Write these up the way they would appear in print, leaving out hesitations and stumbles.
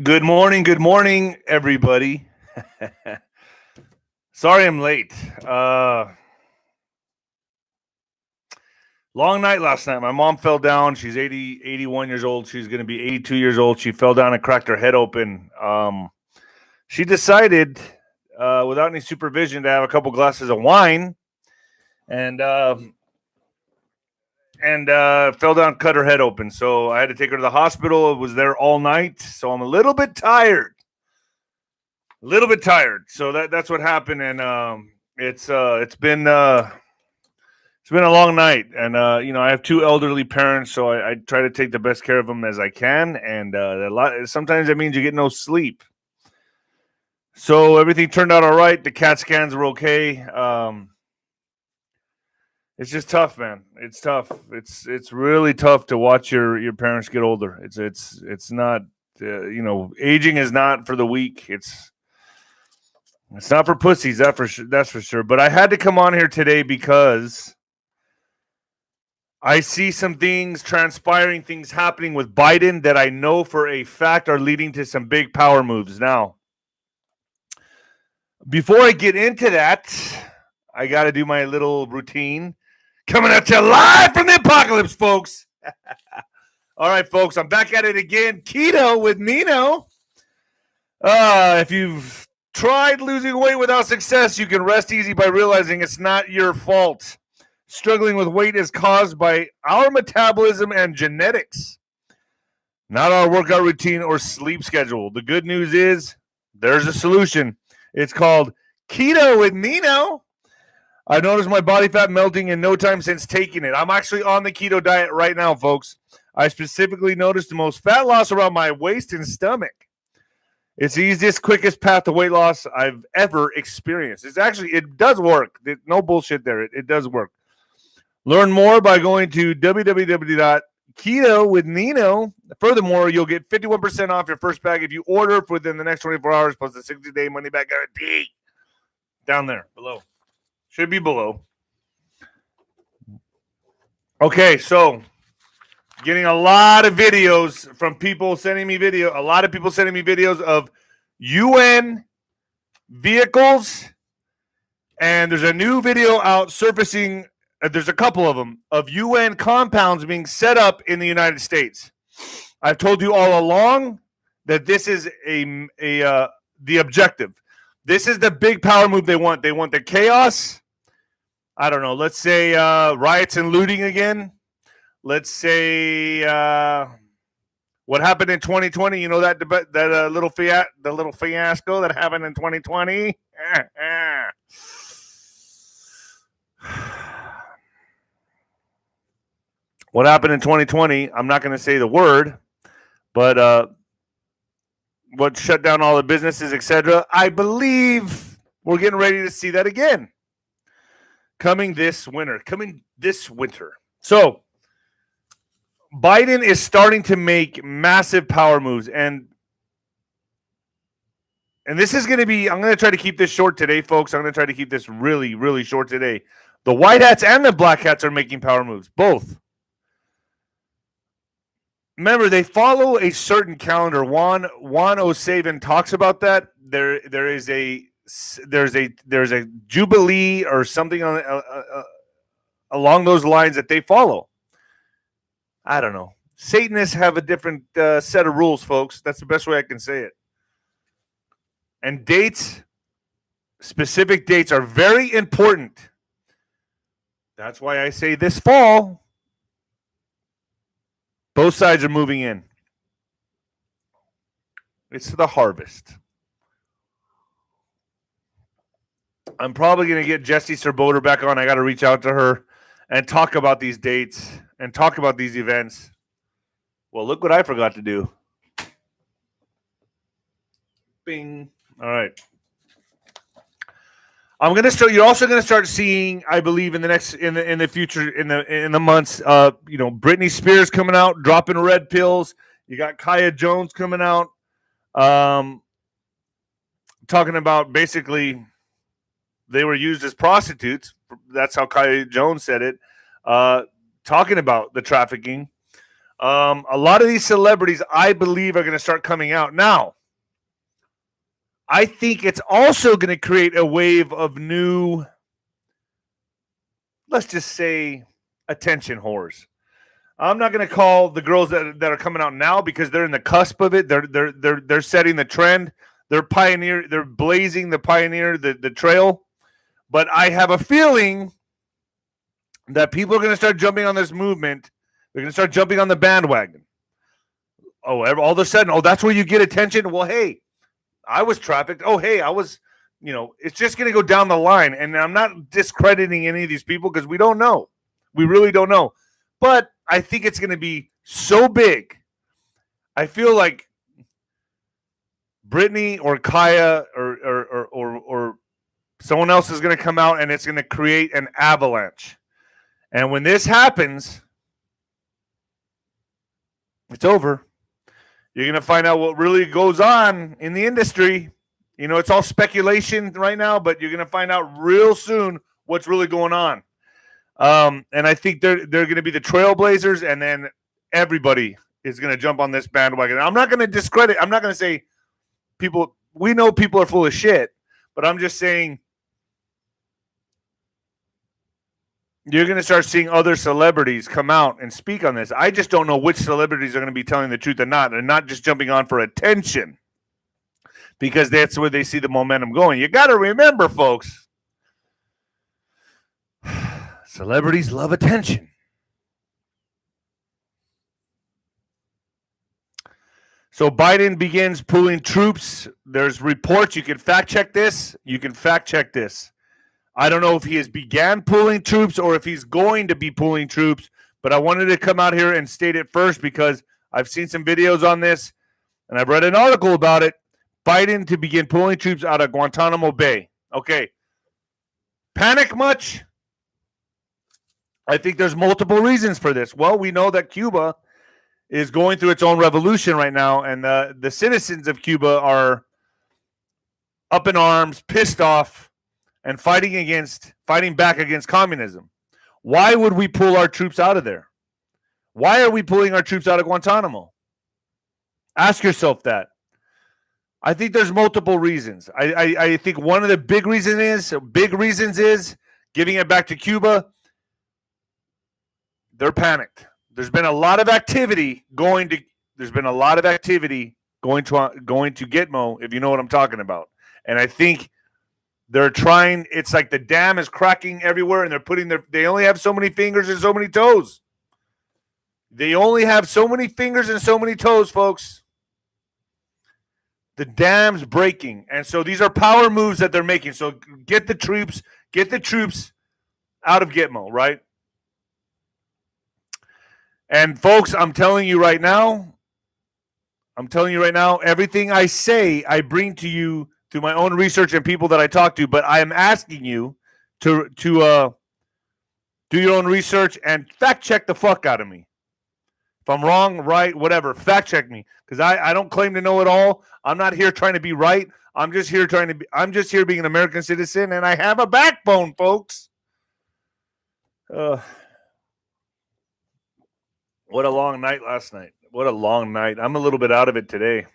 Good morning, everybody. Sorry I'm late. Long night last night. My mom fell down. She's 81 years old. She's going to be 82 years old. She fell down and cracked her head open. She decided, without any supervision, to have a couple glasses of wine and fell down, cut her head open. So I had to take her to the hospital. I was there all night. So I'm a little bit tired. So that's what happened, and it's been a long night, and I have two elderly parents, so I try to take the best care of them as I can, and sometimes that means you get no sleep. So everything turned out all right. The CAT scans were okay. It's just tough, man. It's tough. It's really tough to watch your parents get older. It's not aging is not for the weak. It's not for pussies, that's for sure. But I had to come on here today because I see some things transpiring, things happening with Biden that I know for a fact are leading to some big power moves. Now, before I get into that, I got to do my little routine. Coming at you live from the apocalypse, folks. All right, folks, I'm back at it again. Keto with Nino. If you've tried losing weight without success, you can rest easy by realizing it's not your fault. Struggling with weight is caused by our metabolism and genetics, not our workout routine or sleep schedule. The good news is there's a solution. It's called Keto with Nino. I noticed my body fat melting in no time since taking it. I'm actually on the keto diet right now, folks. I specifically noticed the most fat loss around my waist and stomach. It's the easiest, quickest path to weight loss I've ever experienced. It does work. No bullshit there. It does work. Learn more by going to www.ketowithnino. Furthermore, you'll get 51% off your first bag if you order within the next 24 hours, plus the 60-day money-back guarantee. Down there, below. Should be below. Okay, so getting a lot of videos from people sending me a lot of people sending me videos of UN vehicles, and there's a new video out surfacing. There's a couple of them of UN compounds being set up in the United States. I've told you all along that this is the objective. This is the big power move they want. They want the chaos. I don't know. Let's say riots and looting again. Let's say what happened in 2020. You know that little fiasco that happened in 2020. What happened in 2020? I'm not going to say the word, but what shut down all the businesses, etc. I believe we're getting ready to see that again. Coming this winter. So Biden is starting to make massive power moves, and this is going to be, I'm going to try to keep this short today, folks. I'm going to try to keep this really, really short today. The white hats and the black hats are making power moves, both. Remember, they follow a certain calendar. Juan O'Savin talks about that. There's a jubilee or something along those lines that they follow. I don't know. Satanists have a different set of rules, folks. That's the best way I can say it. And dates, specific dates, are very important. That's why I say this fall, both sides are moving in. It's the harvest. I'm probably going to get Jessie Serboter back on. I got to reach out to her and talk about these dates and talk about these events. Well, look what I forgot to do. Bing. All right. You're also going to start seeing, I believe, in the future, in the months, Britney Spears coming out, dropping red pills. You got Kaya Jones coming out, talking about basically they were used as prostitutes. That's how Kaya Jones said it. Talking about the trafficking. A lot of these celebrities, I believe, are going to start coming out. Now, I think it's also going to create a wave of new, let's just say, attention whores. I'm not going to call the girls that are coming out now because they're in the cusp of it. They're setting the trend. They're blazing the trail. But I have a feeling that people are going to start jumping on this movement. They're going to start jumping on the bandwagon. Oh, all of a sudden, that's where you get attention. Well, hey, I was trafficked. Oh, hey, I was, it's just going to go down the line. And I'm not discrediting any of these people because we don't know. We really don't know. But I think it's going to be so big. I feel like Brittany or Kaya or someone else is going to come out and it's going to create an avalanche. And when this happens, it's over. You're going to find out what really goes on in the industry. It's all speculation right now, but you're going to find out real soon what's really going on. And I think they're going to be the trailblazers, and then everybody is going to jump on this bandwagon. I'm not going to discredit. I'm not going to say people. We know people are full of shit, but I'm just saying you're going to start seeing other celebrities come out and speak on this. I just don't know which celebrities are going to be telling the truth or not, and not just jumping on for attention, because that's where they see the momentum going. You got to remember, folks. Celebrities love attention. So Biden begins pulling troops. There's reports. You can fact check this. I don't know if he has began pulling troops or if he's going to be pulling troops, but I wanted to come out here and state it first because I've seen some videos on this and I've read an article about it. Biden to begin pulling troops out of Guantanamo Bay. Okay. Panic much? I think there's multiple reasons for this. Well, we know that Cuba is going through its own revolution right now, and the citizens of Cuba are up in arms, pissed off, and fighting back against communism. Why would we pull our troops out of there? Why are we pulling our troops out of Guantanamo? Ask yourself that. I think there's multiple reasons. I think one of the big reasons is giving it back to Cuba. They're panicked. There's been a lot of activity going to Gitmo, if you know what I'm talking about. And I think they're trying. It's like the dam is cracking everywhere, and they only have so many fingers and so many toes. They only have so many fingers and so many toes, folks. The dam's breaking, and so these are power moves that they're making. So get the troops out of Gitmo, right? And folks, I'm telling you right now, everything I say, I bring to you through my own research and people that I talk to, but I am asking you to do your own research and fact check the fuck out of me. If I'm wrong, right, whatever, fact check me, because I don't claim to know it all. I'm not here trying to be right. I'm just here being an American citizen, and I have a backbone, folks. What a long night last night. What a long night. I'm a little bit out of it today.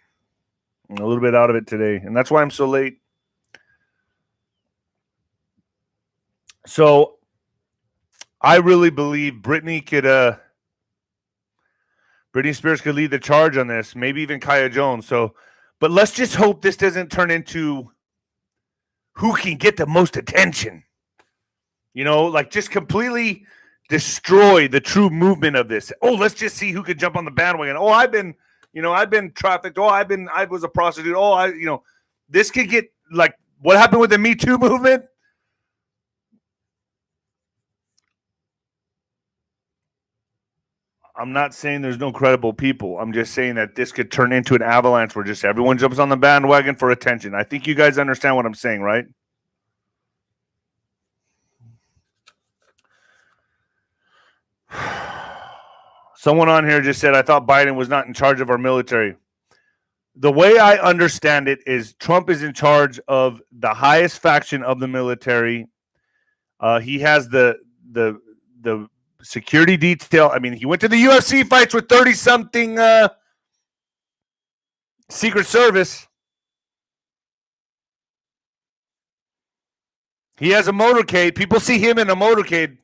And that's why I'm so late. So I really believe Britney Spears could lead the charge on this, maybe even Kaya Jones. But let's just hope this doesn't turn into who can get the most attention. Like just completely destroy the true movement of this. Oh, let's just see who could jump on the bandwagon. Oh, I've been trafficked. Oh, I was a prostitute. Oh, this could get like what happened with the Me Too movement. I'm not saying there's no credible people. I'm just saying that this could turn into an avalanche where just everyone jumps on the bandwagon for attention. I think you guys understand what I'm saying, right? Someone on here just said, I thought Biden was not in charge of our military. The way I understand it is Trump is in charge of the highest faction of the military. He has the security detail. I mean, he went to the UFC fights with 30-something Secret Service. He has a motorcade. People see him in a motorcade.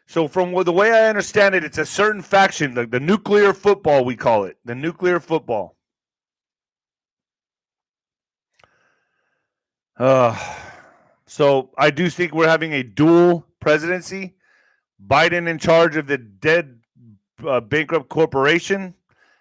So from the way I understand it, it's a certain faction, the nuclear football, we call it. The nuclear football. So I do think we're having a dual presidency. Biden in charge of the dead bankrupt corporation,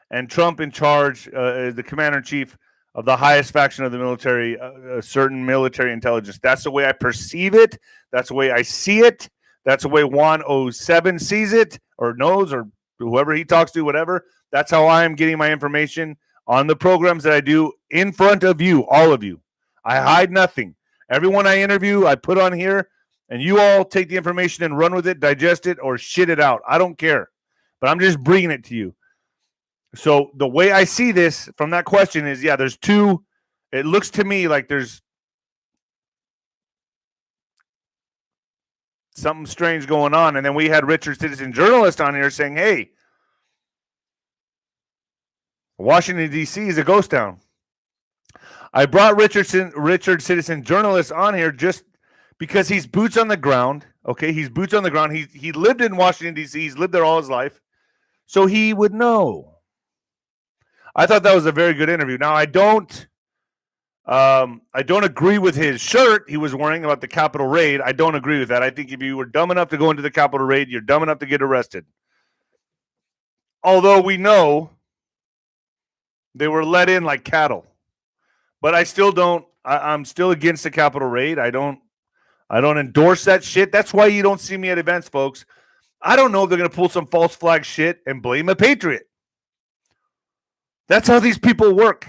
and Trump in charge as the commander-in-chief of the highest faction of the military, a certain military intelligence. That's the way I perceive it. That's the way I see it. That's the way Juan 07 sees it or knows, or whoever he talks to, whatever. That's how I am getting my information on the programs that I do in front of you, all of you. I hide nothing. Everyone I interview, I put on here, and you all take the information and run with it, digest it, or shit it out. I don't care. But I'm just bringing it to you. So the way I see this from that question is, yeah, there's two. It looks to me like there's something strange going on. And then we had Richard Citizen Journalist on here saying, hey, Washington, D.C. is a ghost town. I brought Richard Citizen Journalist on here just because he's boots on the ground. Okay, he's boots on the ground. He lived in Washington, D.C. He's lived there all his life. So he would know. I thought that was a very good interview. Now, I don't agree with his shirt he was wearing about the Capitol raid. I don't agree with that. I think if you were dumb enough to go into the Capitol raid, you're dumb enough to get arrested. Although we know they were let in like cattle. But I still don't. I'm still against the Capitol raid. I don't endorse that shit. That's why you don't see me at events, folks. I don't know if they're going to pull some false flag shit and blame a patriot. That's how these people work.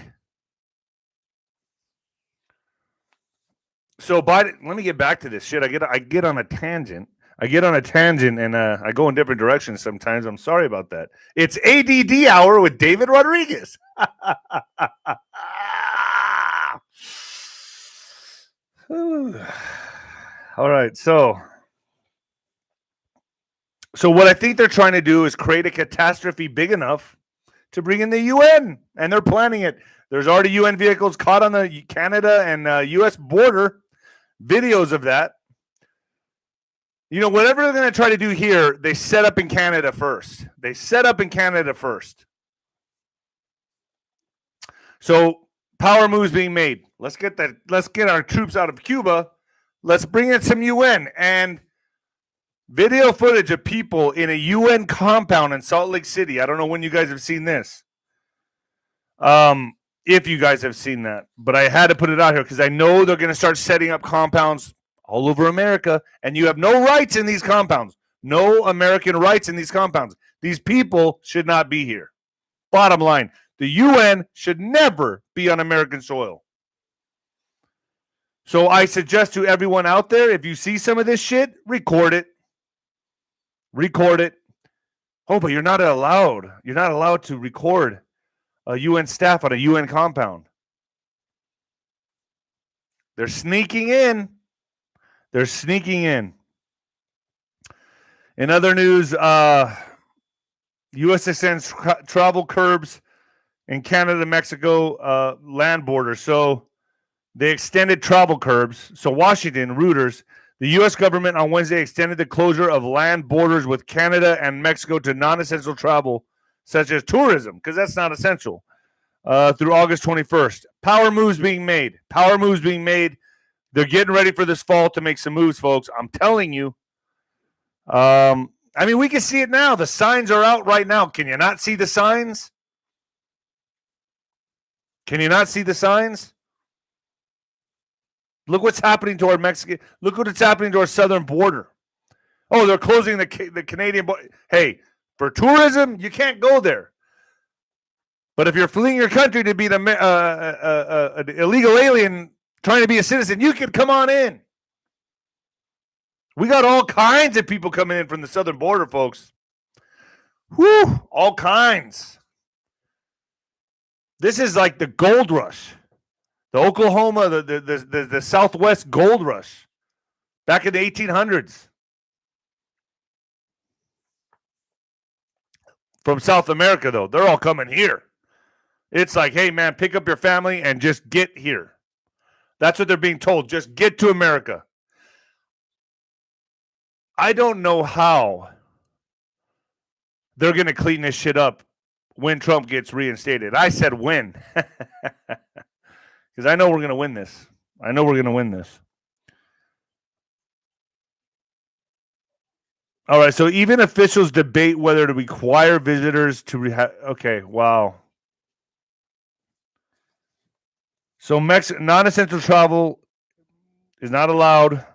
So Biden, let me get back to this shit. I get on a tangent. And I go in different directions sometimes. I'm sorry about that. It's ADD Hour with David Rodriguez. All right, so what I think they're trying to do is create a catastrophe big enough to bring in the UN, and they're planning it. There's already UN vehicles caught on the Canada and U.S. border, videos of that. You know, whatever they're going to try to do here, they set up in Canada first. So power moves being made. Let's get our troops out of Cuba. Let's bring in some UN. And video footage of people in a UN compound in Salt Lake City. I don't know when you guys have seen this. If you guys have seen that. But I had to put it out here because I know they're going to start setting up compounds all over America. And you have no rights in these compounds. No American rights in these compounds. These people should not be here. Bottom line, the UN should never be on American soil. So I suggest to everyone out there, if you see some of this shit, record it. Oh, but you're not allowed. You're not allowed to record a UN staff on a UN compound. They're sneaking in. In other news, U.S. extends travel curbs in Canada-Mexico land border. So they extended travel curbs. So Washington, Reuters, the U.S. government on Wednesday extended the closure of land borders with Canada and Mexico to non-essential travel, such as tourism, because that's not essential, through August 21st. Power moves being made. They're getting ready for this fall to make some moves, folks. I'm telling you. I mean, we can see it now. The signs are out right now. Can you not see the signs? Look what's happening to our Mexican. Look what's happening to our southern border. Oh, they're closing the Canadian border. Hey, for tourism, you can't go there. But if you're fleeing your country to be an illegal alien trying to be a citizen, you can come on in. We got all kinds of people coming in from the southern border, folks. Whew, all kinds. This is like the gold rush. The Oklahoma, the Southwest gold rush back in the 1800s. from South America, though. They're all coming here. It's like, hey, man, pick up your family and just get here. That's what they're being told. Just get to America. I don't know how they're going to clean this shit up when Trump gets reinstated. I said when. Because I know we're going to win this. I know we're going to win this. All right, so even officials debate whether to require visitors to okay, wow. So non-essential travel is not allowed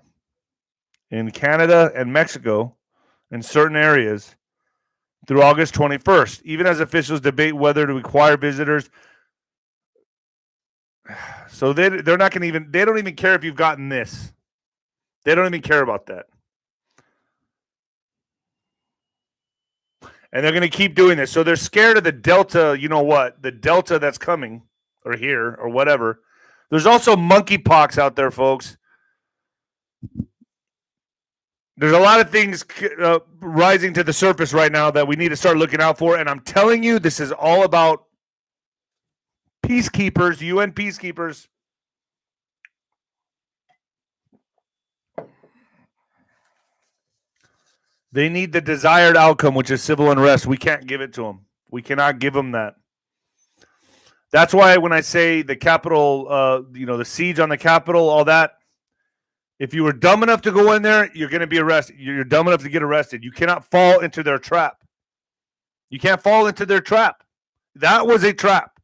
in Canada and Mexico in certain areas through August 21st, even as officials debate whether to require visitors. So they're not going to even, they don't even care if you've gotten this. They don't even care about that. And they're going to keep doing this. So they're scared of the Delta, you know what? The Delta that's coming, or here, or whatever. There's also monkeypox out there, folks. There's a lot of things rising to the surface right now that we need to start looking out for. And I'm telling you, this is all about peacekeepers, UN peacekeepers. They need the desired outcome, which is civil unrest. We can't give it to them. We cannot give them that. That's why when I say the Capitol, the siege on the Capitol, all that, if you were dumb enough to go in there, you're going to be arrested. You're dumb enough to get arrested. You cannot fall into their trap. You can't fall into their trap. That was a trap.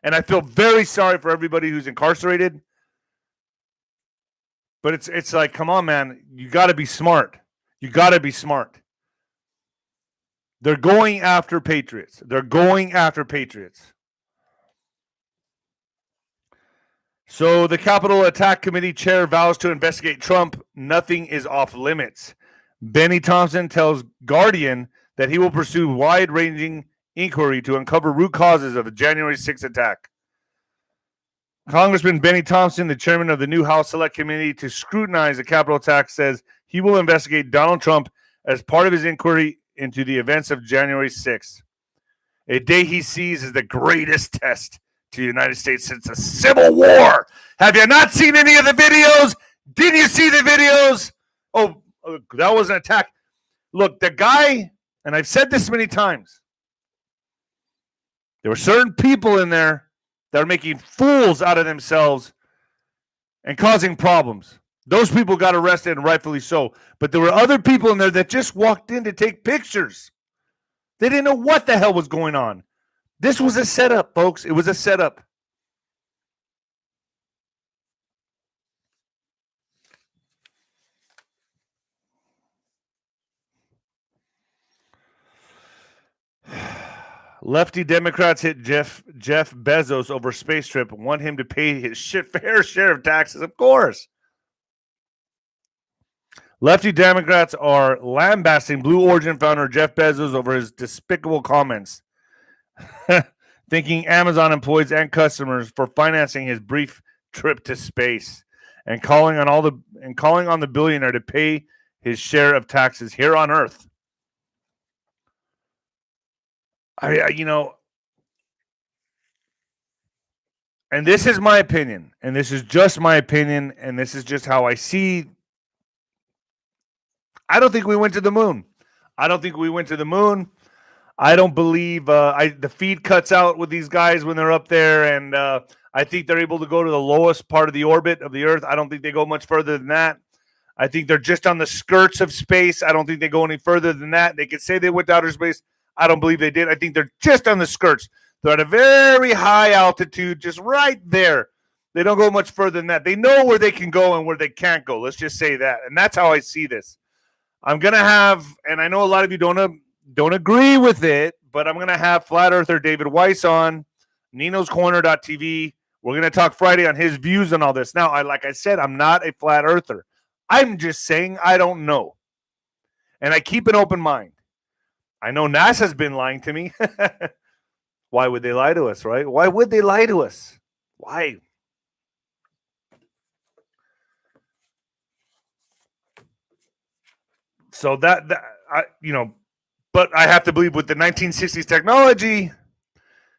And I feel very sorry for everybody who's incarcerated. But it's like, come on, man. You got to be smart. You got to be smart. They're going after patriots. They're going after patriots. So the Capitol Attack Committee chair vows to investigate Trump. Nothing is off limits. Benny Thompson tells Guardian that he will pursue wide-ranging inquiry to uncover root causes of the January 6th attack. Congressman Benny Thompson, the chairman of the new House Select Committee to scrutinize the Capitol attack, says he will investigate Donald Trump as part of his inquiry into the events of January 6th, a day he sees as the greatest test to the United States since the Civil War. Have you not seen any of the videos? Did you see the videos? Oh, that was an attack. Look, the guy, and I've said this many times, there were certain people in there that are making fools out of themselves and causing problems. Those people got arrested, and rightfully so. But there were other people in there that just walked in to take pictures. They didn't know what the hell was going on. This was a setup, folks. It was a setup. Lefty Democrats hit Jeff Bezos over space trip, want him to pay his fair share of taxes. Of course. Lefty Democrats are lambasting Blue Origin founder Jeff Bezos over his despicable comments, thanking Amazon employees and customers for financing his brief trip to space, and calling on the billionaire to pay his share of taxes here on Earth. And this is my opinion, and this is just my opinion, and this is just how I see. I don't think we went to the moon. I don't believe the feed cuts out with these guys when they're up there, and I think they're able to go to the lowest part of the orbit of the Earth. I don't think they go much further than that. I think they're just on the skirts of space. I don't think they go any further than that. They could say they went to outer space. I don't believe they did. I think they're just on the skirts. They're at a very high altitude, just right there. They don't go much further than that. They know where they can go and where they can't go. Let's just say that. And that's how I see this. I'm going to have, and I know a lot of you don't agree with it, but I'm going to have Flat Earther David Weiss on, ninoscorner.tv. We're going to talk Friday on his views on all this. Now, like I said, I'm not a Flat Earther. I'm just saying I don't know. And I keep an open mind. I know NASA's been lying to me. Why would they lie to us, right? Why would they lie to us? Why? So But I have to believe with the 1960s technology,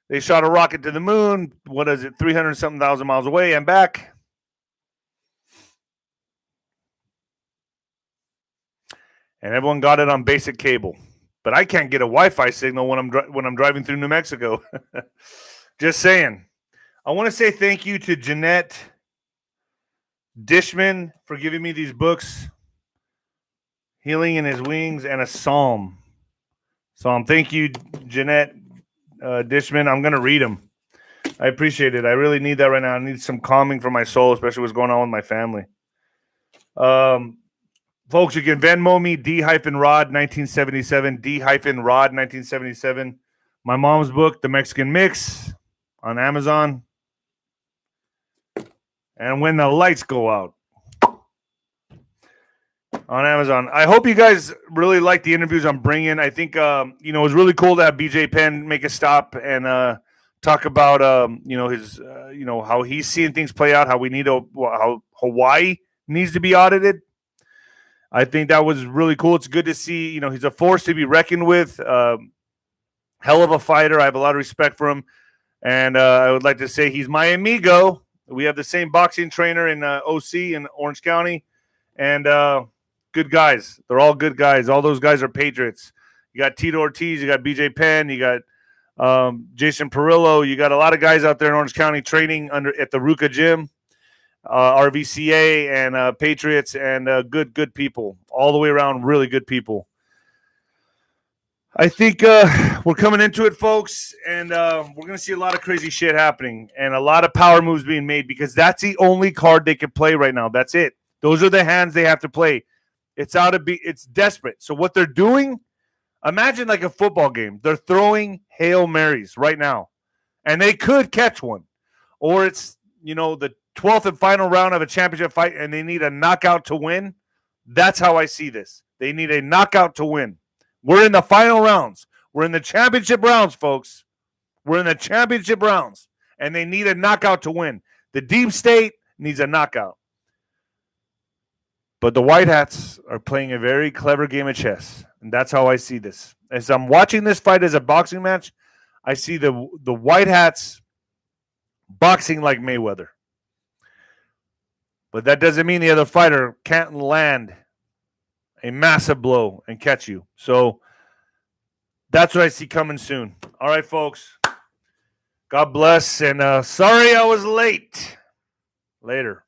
they shot a rocket to the moon. What is it, 300-something thousand miles away and back? And everyone got it on basic cable. But I can't get a Wi-Fi signal when I'm driving through New Mexico. Just saying. I want to say thank you to Jeanette Dishman for giving me these books, Healing in His Wings and a Psalm. Thank you, Jeanette Dishman. I'm going to read them. I appreciate it. I really need that right now. I need some calming for my soul, especially what's going on with my family. Folks, you can Venmo me D-Rod 1977, D-Rod 1977. My mom's book, The Mexican Mix, on Amazon. And When the Lights Go Out, on Amazon. I hope you guys really like the interviews I'm bringing. I think, it was really cool to have BJ Penn make a stop and talk about, his, how he's seeing things play out, how Hawaii needs to be audited. I think that was really cool. It's good to see, he's a force to be reckoned with. Hell of a fighter. I have a lot of respect for him. And I would like to say he's my amigo. We have the same boxing trainer in OC in Orange County. And good guys. They're all good guys. All those guys are patriots. You got Tito Ortiz. You got BJ Penn. You got Jason Perillo. You got a lot of guys out there in Orange County training at the Ruka Gym, RVCA, and Patriots, and good people. All the way around, really good people. I think we're coming into it, folks, and we're going to see a lot of crazy shit happening and a lot of power moves being made because that's the only card they can play right now. That's it. Those are the hands they have to play. It's desperate. So what they're doing, imagine like a football game. They're throwing Hail Marys right now, and they could catch one. Or it's, the 12th and final round of a championship fight, and they need a knockout to win. That's how I see this. They need a knockout to win. We're in the final rounds. We're in the championship rounds, folks. We're in the championship rounds, and they need a knockout to win. The deep state needs a knockout. But the White Hats are playing a very clever game of chess, and that's how I see this. As I'm watching this fight as a boxing match, I see the White Hats boxing like Mayweather. But that doesn't mean the other fighter can't land a massive blow and catch you. So that's what I see coming soon. All right, folks. God bless. And sorry I was late. Later.